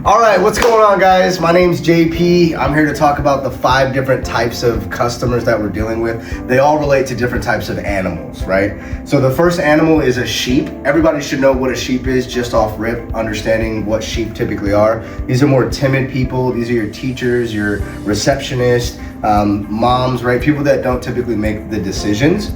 All right, what's going on, guys? My name's JP. I'm here to talk about the 5 different types of customers that we're dealing with. They all relate to different types of animals, right? So the first animal is a sheep. Everybody should know what a sheep is just off rip, understanding what sheep typically are. These are more timid people. These are your teachers, your receptionists, moms, right? People that don't typically make the decisions.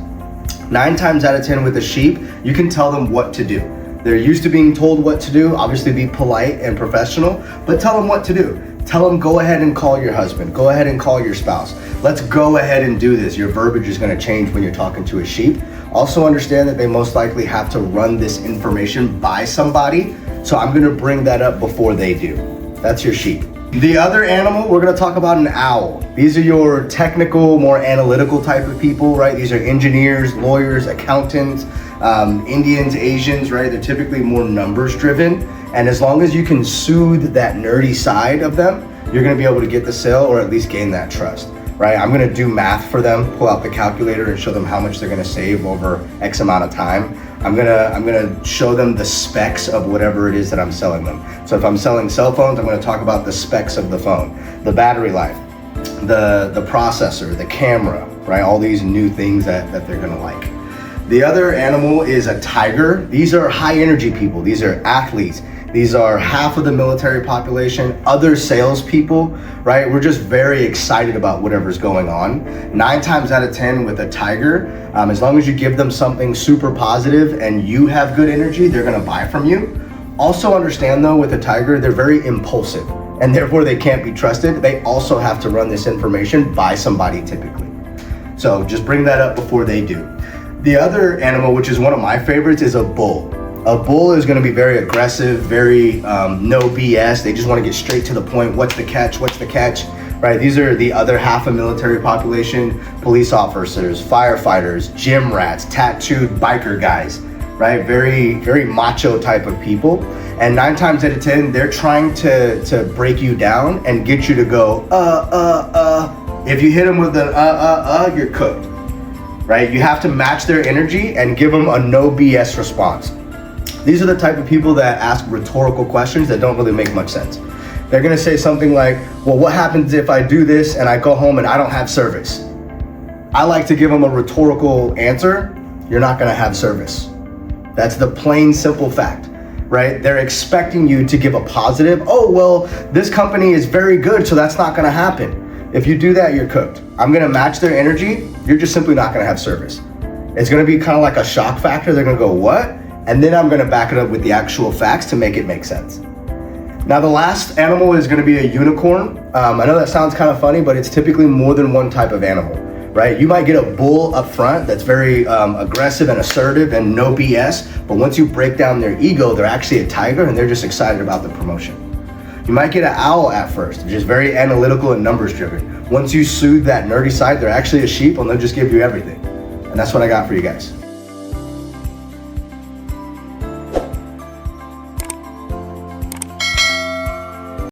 9 times out of 10 with a sheep, you can tell them what to do. They're used to being told what to do. Obviously be polite and professional, but tell them what to do. Tell them, go ahead and call your husband. Go ahead and call your spouse. Let's go ahead and do this. Your verbiage is gonna change when you're talking to a sheep. Also understand that they most likely have to run this information by somebody. So I'm gonna bring that up before they do. That's your sheep. The other animal, we're gonna talk about an owl. These are your technical, more analytical type of people, right? These are engineers, lawyers, accountants, Indians, Asians, right? They're typically more numbers driven. And as long as you can soothe that nerdy side of them, you're gonna be able to get the sale or at least gain that trust, right? I'm gonna do math for them, pull out the calculator and show them how much they're gonna save over X amount of time. I'm gonna show them the specs of whatever it is that I'm selling them. So if I'm selling cell phones, I'm gonna talk about the specs of the phone, the battery life, the processor, the camera, right? All these new things that they're gonna like. The other animal is a tiger. These are high energy people. These are athletes. These are half of the military population, other salespeople, right? We're just very excited about whatever's going on. 9 times out of 10 with a tiger, as long as you give them something super positive and you have good energy, they're gonna buy from you. Also understand though, with a tiger, they're very impulsive and therefore they can't be trusted. They also have to run this information by somebody typically. So just bring that up before they do. The other animal, which is one of my favorites, is a bull. A bull is gonna be very aggressive, very no BS. They just wanna get straight to the point. What's the catch? What's the catch? Right, these are the other half of military population, police officers, firefighters, gym rats, tattooed biker guys, right? Very, very macho type of people. And 9 times out of 10, they're trying to break you down and get you to go, If you hit them with an you're cooked. Right? You have to match their energy and give them a no BS response. These are the type of people that ask rhetorical questions that don't really make much sense. They're gonna say something like, well, what happens if I do this and I go home and I don't have service? I like to give them a rhetorical answer. You're not gonna have service. That's the plain, simple fact, right? They're expecting you to give a positive, oh, well, this company is very good, so that's not gonna happen. If you do that, you're cooked. I'm gonna match their energy. You're just simply not gonna have service. It's gonna be kind of like a shock factor. They're gonna go, what? And then I'm gonna back it up with the actual facts to make it make sense. Now the last animal is gonna be a unicorn. I know that sounds kind of funny, but it's typically more than one type of animal, right? You might get a bull up front that's very aggressive and assertive and no BS, but once you break down their ego, they're actually a tiger and they're just excited about the promotion. You might get an owl at first, just very analytical and numbers driven. Once you soothe that nerdy side, they're actually a sheep and they'll just give you everything. And that's what I got for you guys.